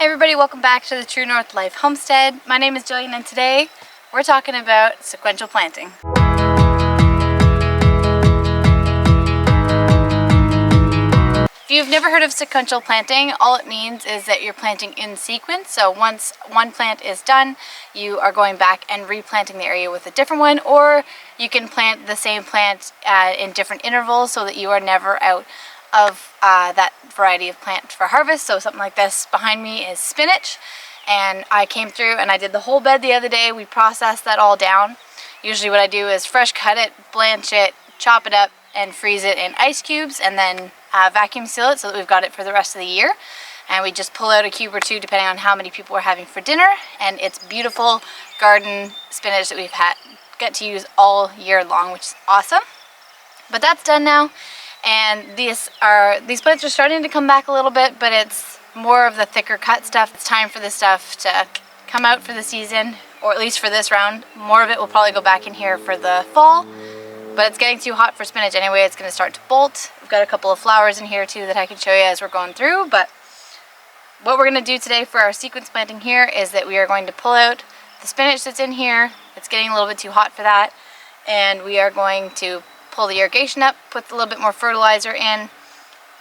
Hey everybody, welcome back to the True North Life Homestead. My name is Jillian and today we're talking about sequential planting. If you've never heard of sequential planting, all it means is that you're planting in sequence. So once one plant is done, you are going back and replanting the area with a different one, or you can plant the same plant in different intervals so that you are never out of that variety of plant for harvest. So something like this behind me is spinach, and I came through and I did the whole bed the other day. We processed that all down. Usually what I do is fresh cut it, blanch it, chop it up, and freeze it in ice cubes, and then vacuum seal it so that we've got it for the rest of the year. And we just pull out a cube or two depending on how many people we're having for dinner, and it's beautiful garden spinach that we've get to use all year long, which is awesome. But that's done now. And these plants are starting to come back a little bit, but it's more of the thicker cut stuff. It's time for this stuff to come out for the season, or at least for this round. More of it will probably go back in here for the fall, but it's getting too hot for spinach anyway. It's going to start to bolt. We've got a couple of flowers in here too that I can show you as we're going through. But what we're going to do today for our sequence planting here is that we are going to pull out the spinach that's in here. It's getting a little bit too hot for that, and we are going to pull the irrigation up, put a little bit more fertilizer in.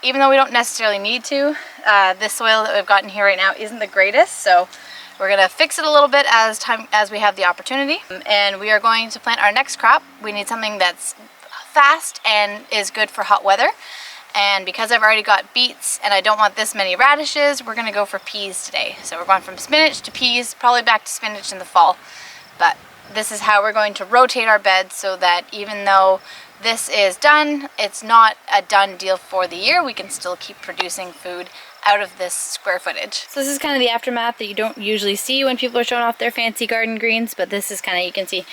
Even though we don't necessarily need to, this soil that we've got in here right now isn't the greatest, so we're going to fix it a little bit as we have the opportunity. And we are going to plant our next crop. We need something that's fast and is good for hot weather. And because I've already got beets and I don't want this many radishes, we're going to go for peas today. So we're going from spinach to peas, probably back to spinach in the fall. But this is how we're going to rotate our beds so that even though this is done, it's not a done deal for the year. We can still keep producing food out of this square footage. So this is kind of the aftermath that you don't usually see when people are showing off their fancy garden greens, but this is kind of, you can see,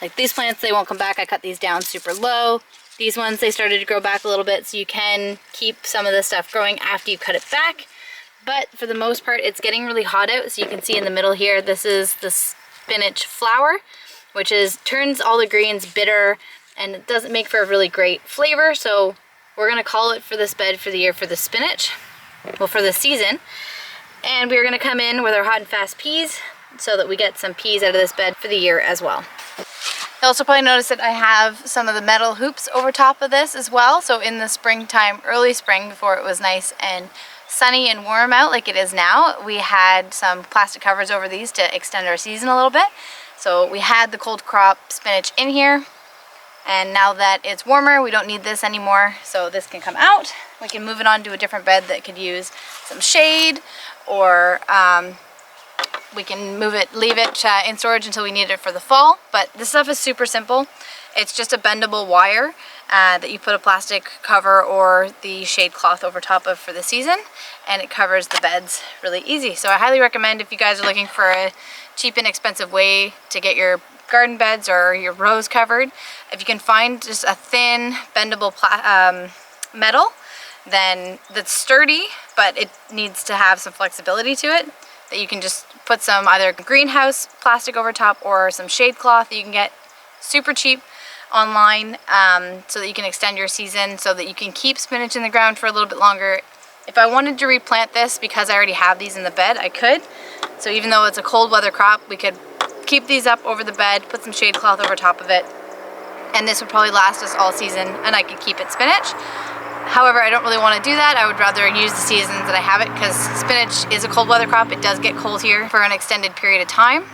like these plants, they won't come back. I cut these down super low. These ones, they started to grow back a little bit, so you can keep some of this stuff growing after you cut it back. But for the most part, it's getting really hot out, so you can see in the middle here, this is the spinach flower, which turns all the greens bitter, and it doesn't make for a really great flavor. So we're gonna call it for this bed for the year for the spinach, well, for the season. And we're gonna come in with our hot and fast peas so that we get some peas out of this bed for the year as well. You'll also probably notice that I have some of the metal hoops over top of this as well. So in the springtime, early spring, before it was nice and sunny and warm out like it is now, we had some plastic covers over these to extend our season a little bit. So we had the cold crop spinach in here, and now that it's warmer, we don't need this anymore, so this can come out. We can move it on to a different bed that could use some shade, or we can leave it in storage until we need it for the fall. But this stuff is super simple. It's just a bendable wire that you put a plastic cover or the shade cloth over top of for the season, and it covers the beds really easy. So I highly recommend, if you guys are looking for a cheap and expensive way to get your garden beds or your rows covered, if you can find just a thin bendable metal then that's sturdy, but it needs to have some flexibility to it, that you can just put some either greenhouse plastic over top or some shade cloth that you can get super cheap online, so that you can extend your season, so that you can keep spinach in the ground for a little bit longer. If I wanted to replant this, because I already have these in the bed, I could. So even though it's a cold weather crop, we could keep these up over the bed, put some shade cloth over top of it, and this would probably last us all season, and I could keep it spinach. However, I don't really want to do that. I would rather use the seasons that I have it, because spinach is a cold weather crop. It does get cold here for an extended period of time.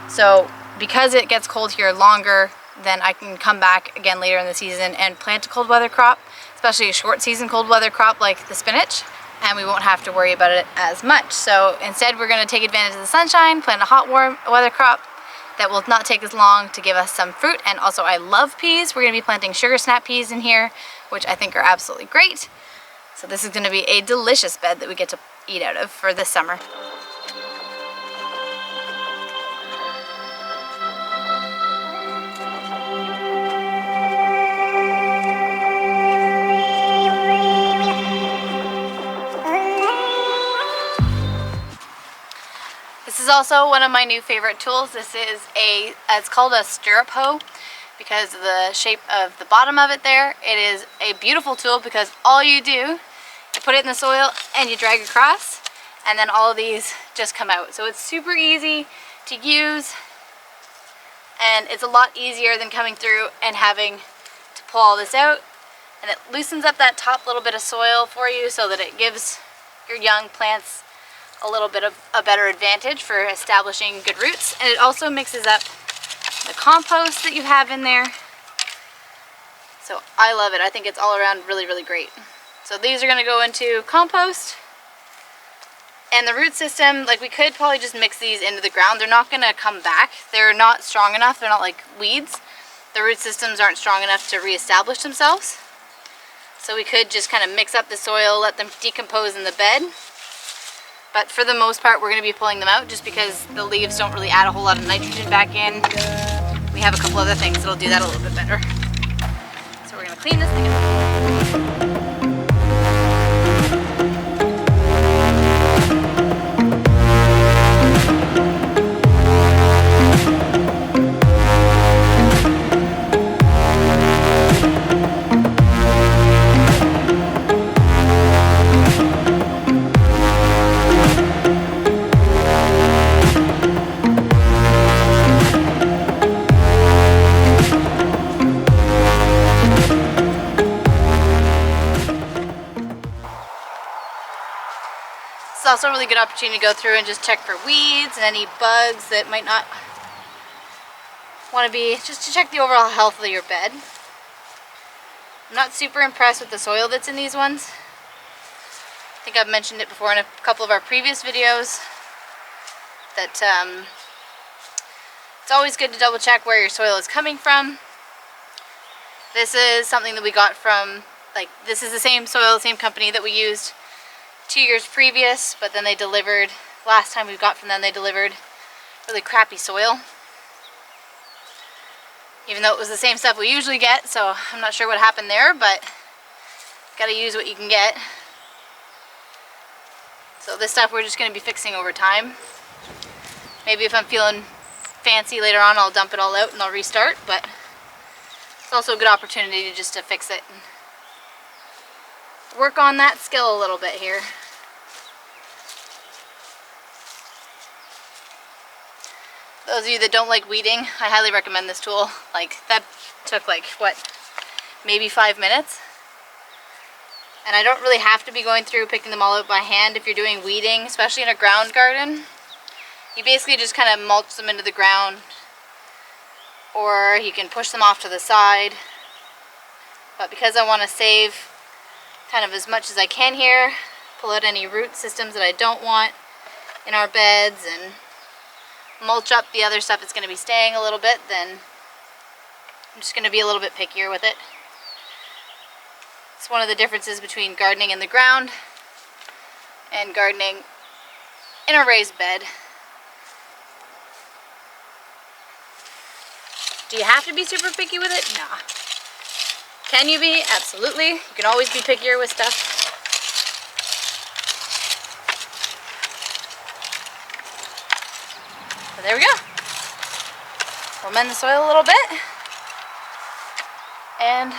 So because it gets cold here longer, then I can come back again later in the season and plant a cold weather crop, especially a short season cold weather crop like the spinach, and we won't have to worry about it as much. So instead, we're going to take advantage of the sunshine, plant a hot warm weather crop that will not take as long to give us some fruit. And also, I love peas. We're going to be planting sugar snap peas in here, which I think are absolutely great. So this is going to be a delicious bed that we get to eat out of for this summer. This is also one of my new favorite tools. This is it's called a Stirrup Hoe, because of the shape of the bottom of it there. It is a beautiful tool because all you do, you put it in the soil and you drag across, and then all of these just come out. So it's super easy to use, and it's a lot easier than coming through and having to pull all this out. And it loosens up that top little bit of soil for you so that it gives your young plants a little bit of a better advantage for establishing good roots. And it also mixes up the compost that you have in there. So I love it. I think it's all around really, really great. So these are gonna go into compost. And the root system, like, we could probably just mix these into the ground. They're not gonna come back. They're not strong enough. They're not like weeds. The root systems aren't strong enough to reestablish themselves. So we could just kind of mix up the soil, let them decompose in the bed. But for the most part, we're going to be pulling them out just because the leaves don't really add a whole lot of nitrogen back in. We have a couple other things that'll do that a little bit better. So we're going to clean this thing up. It's also a really good opportunity to go through and just check for weeds and any bugs that might not want to be, just to check the overall health of your bed. I'm not super impressed with the soil that's in these ones. I think I've mentioned it before in a couple of our previous videos that it's always good to double check where your soil is coming from. This is something that we got from, like, this is the same soil, the same company that we used 2 years previous, but then they delivered, last time we got from them, they delivered really crappy soil. Even though it was the same stuff we usually get, so I'm not sure what happened there, but gotta use what you can get. So this stuff we're just gonna be fixing over time. Maybe if I'm feeling fancy later on, I'll dump it all out and I'll restart, but it's also a good opportunity to just to fix it and work on that skill a little bit here. Those of you that don't like weeding, I highly recommend this tool. Like, that took like, what, maybe 5 minutes? And I don't really have to be going through picking them all out by hand if you're doing weeding, especially in a ground garden. You basically just kind of mulch them into the ground, or you can push them off to the side. But because I want to save kind of as much as I can here, pull out any root systems that I don't want in our beds and mulch up the other stuff that's going to be staying a little bit, then I'm just going to be a little bit pickier with it. It's one of the differences between gardening in the ground and gardening in a raised bed. Do you have to be super picky with it? Nah. Can you be? Absolutely. You can always be pickier with stuff. So there we go. We'll mend the soil a little bit, and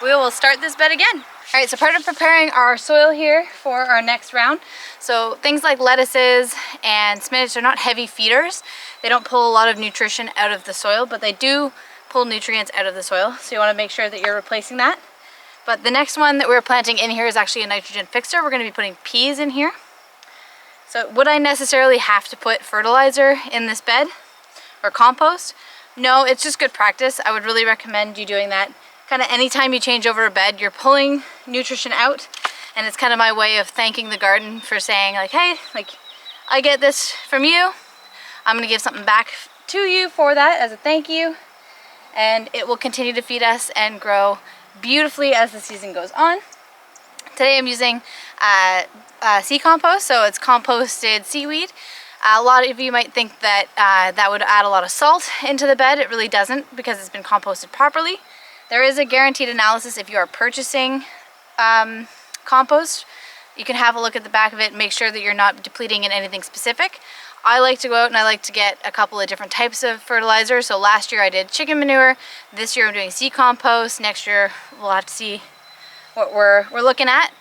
we will start this bed again. Alright, so part of preparing our soil here for our next round, so things like lettuces and spinach are not heavy feeders. They don't pull a lot of nutrition out of the soil, but they do pull nutrients out of the soil, so you want to make sure that you're replacing that. But the next one that we're planting in here is actually a nitrogen fixer. We're going to be putting peas in here. So would I necessarily have to put fertilizer in this bed or compost? No, it's just good practice. I would really recommend you doing that kind of anytime you change over a bed. You're pulling nutrition out, and it's kind of my way of thanking the garden for saying, like, hey, like, I get this from you. I'm going to give something back to you for that as a thank you. And it will continue to feed us and grow beautifully as the season goes on. Today I'm using sea compost, so it's composted seaweed. A lot of you might think that that would add a lot of salt into the bed. It really doesn't, because it's been composted properly. There is a guaranteed analysis if you are purchasing compost. You can have a look at the back of it and make sure that you're not depleting in anything specific. I like to go out and I like to get a couple of different types of fertilizer. So last year I did chicken manure. This year I'm doing sea compost. Next year we'll have to see what we're looking at,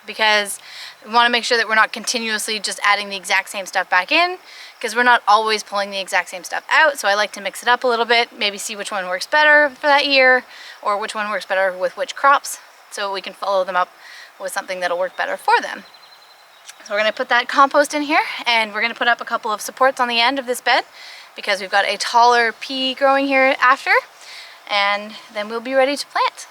because We want to make sure that we're not continuously just adding the exact same stuff back in, because we're not always pulling the exact same stuff out. So I like to mix it up a little bit, maybe see which one works better for that year, or which one works better with which crops, so we can follow them up with something that'll work better for them. So we're going to put that compost in here, and we're going to put up a couple of supports on the end of this bed, because we've got a taller pea growing here after, and then we'll be ready to plant.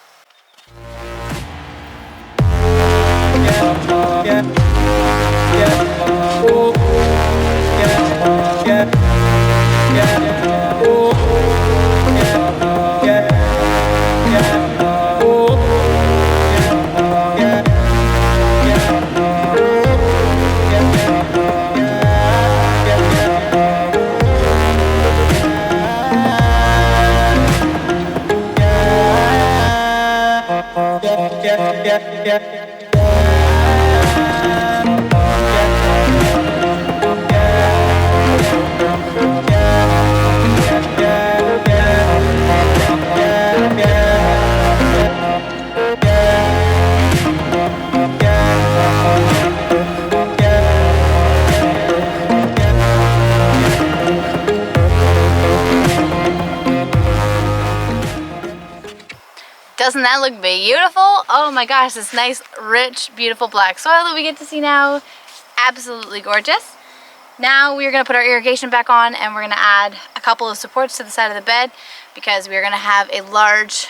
Doesn't that look beautiful? Oh my gosh, this nice, rich, beautiful black soil that we get to see now. Absolutely gorgeous. Now we're going to put our irrigation back on, and we're going to add a couple of supports to the side of the bed, because we're going to have a large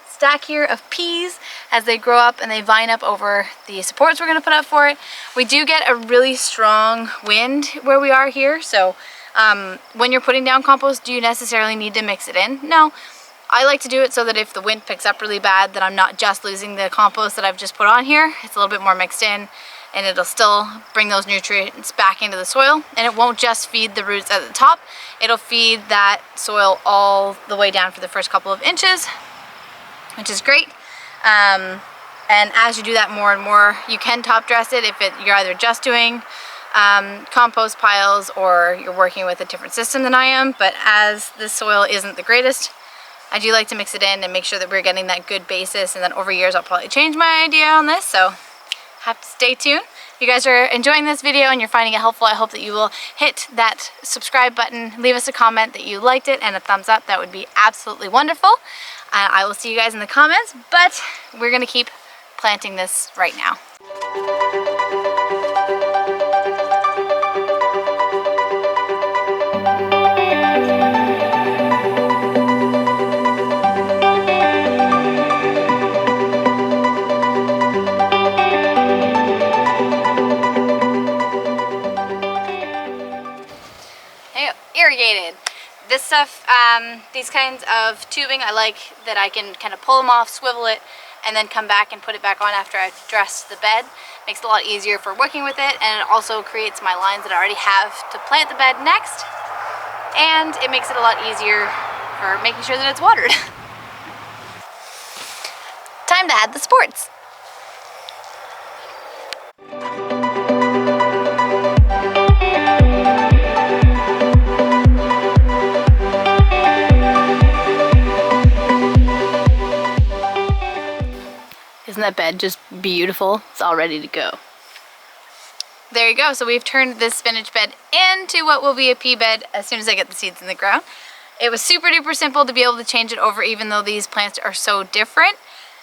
stack here of peas as they grow up and they vine up over the supports we're going to put up for it. We do get a really strong wind where we are here, so when you're putting down compost, do you necessarily need to mix it in? No. I like to do it so that if the wind picks up really bad, that I'm not just losing the compost that I've just put on here. It's a little bit more mixed in, and it'll still bring those nutrients back into the soil, and it won't just feed the roots at the top. It'll feed that soil all the way down for the first couple of inches, which is great. And as you do that more and more, you can top dress it if you're either just doing compost piles or you're working with a different system than I am. But as this soil isn't the greatest, I do like to mix it in and make sure that we're getting that good basis, and then over years I'll probably change my idea on this, so have to stay tuned. If you guys are enjoying this video and you're finding it helpful, I hope that you will hit that subscribe button, leave us a comment that you liked it, and a thumbs up. That would be absolutely wonderful. I will see you guys in the comments, but we're going to keep planting this right now. Irrigated. This stuff, these kinds of tubing, I like that I can kind of pull them off, swivel it, and then come back and put it back on after I've dressed the bed. Makes it a lot easier for working with it, and it also creates my lines that I already have to plant the bed next, and it makes it a lot easier for making sure that it's watered. Time to add the supports. Isn't that bed just beautiful? It's all ready to go. There you go. So we've turned this spinach bed into what will be a pea bed as soon as I get the seeds in the ground. It was super duper simple to be able to change it over, even though these plants are so different.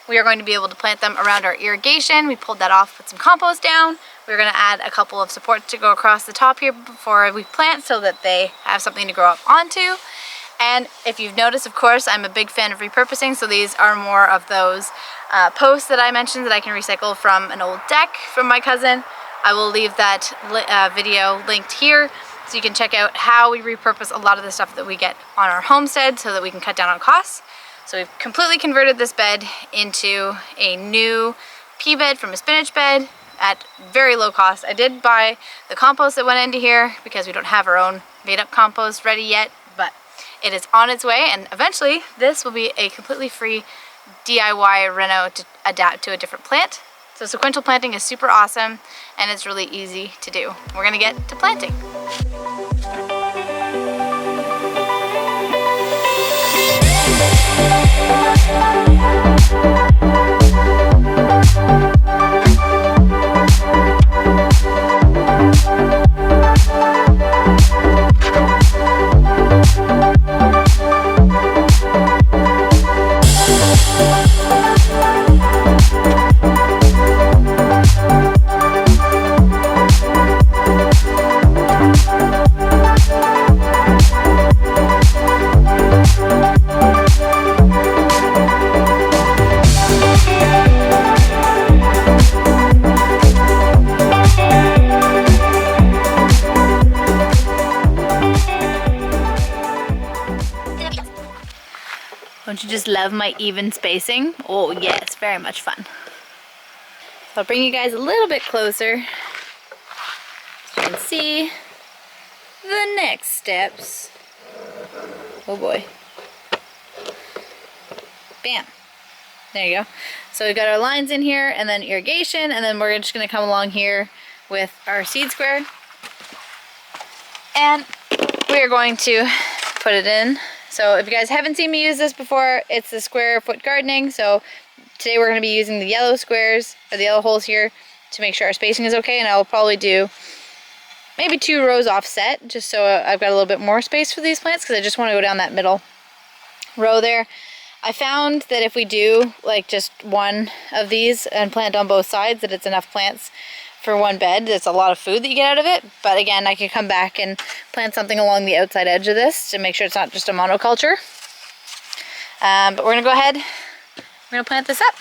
We are going to be able to plant them around our irrigation. We pulled that off, put some compost down. We're going to add a couple of supports to go across the top here before we plant, so that they have something to grow up onto. And if you've noticed, of course, I'm a big fan of repurposing, so these are more of those posts that I mentioned that I can recycle from an old deck from my cousin. I will leave that video linked here, so you can check out how we repurpose a lot of the stuff that we get on our homestead, so that we can cut down on costs. So we've completely converted this bed into a new pea bed from a spinach bed at very low cost. I did buy the compost that went into here because we don't have our own made up compost ready yet, but it is on its way, and eventually this will be a completely free DIY reno to adapt to a different plant. So sequential planting is super awesome, and it's really easy to do. We're gonna get to planting. Don't you just love my even spacing? Oh yes, very much fun. So I'll bring you guys a little bit closer so you can see the next steps. Oh boy. Bam. There you go. So we've got our lines in here and then irrigation, and then we're just going to come along here with our seed square. And we are going to put it in. So if you guys haven't seen me use this before, it's the square foot gardening. So today we're going to be using the yellow squares, or the yellow holes here, to make sure our spacing is okay. And I will probably do maybe 2 rows offset, just so I've got a little bit more space for these plants, because I just want to go down that middle row there. I found that if we do like just one of these and plant on both sides, that it's enough plants for one bed. It's a lot of food that you get out of it. But again, I could come back and plant something along the outside edge of this to make sure it's not just a monoculture. But we're gonna go ahead, we're gonna plant this up.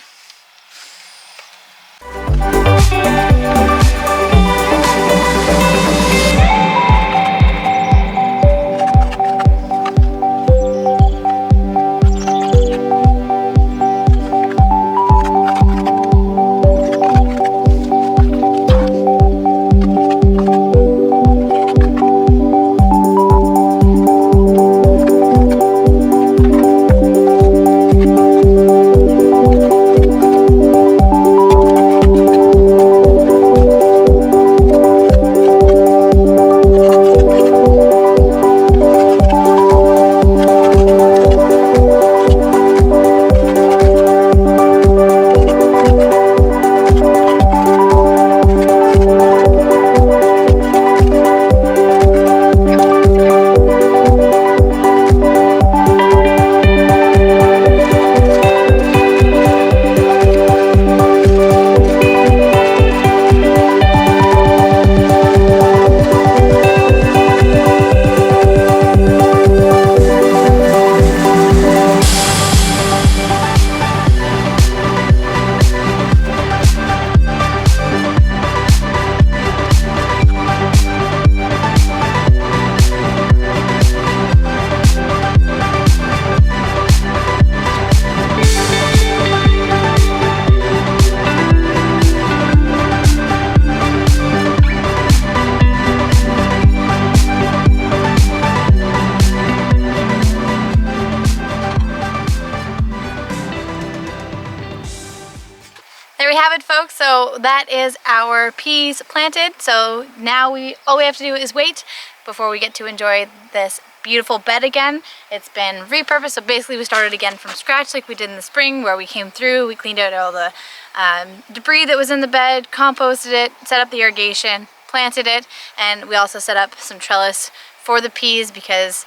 There we have it, folks. So that is our peas planted. So now all we have to do is wait before we get to enjoy this beautiful bed again. It's been repurposed, so basically we started again from scratch like we did in the spring, where we came through, we cleaned out all the debris that was in the bed, composted it, set up the irrigation, planted it, and we also set up some trellis for the peas because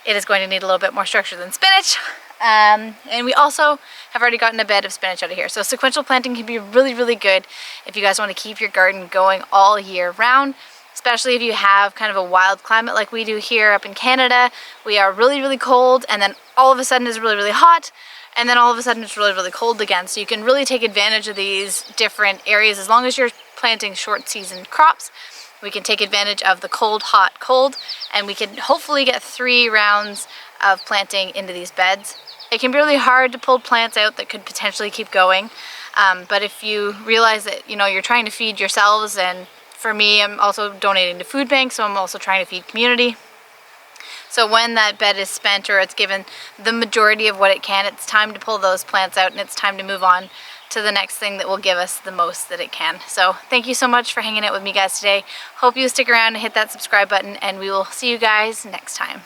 it is going to need a little bit more structure than spinach. And we also have already gotten a bed of spinach out of here. So sequential planting can be really, really good if you guys want to keep your garden going all year round, especially if you have kind of a wild climate like we do here up in Canada. We are really, really cold, and then all of a sudden it's really, really hot, and then all of a sudden it's really, really cold again. So you can really take advantage of these different areas. As long as you're planting short season crops, we can take advantage of the cold, hot, cold, and we can hopefully get 3 rounds of planting into these beds. It can be really hard to pull plants out that could potentially keep going, but if you realize that you're trying to feed yourselves, and for me, I'm also donating to food banks, so I'm also trying to feed community. So when that bed is spent, or it's given the majority of what it can, it's time to pull those plants out, and it's time to move on to the next thing that will give us the most that it can. So thank you so much for hanging out with me, guys, today. Hope you stick around and hit that subscribe button, and we will see you guys next time.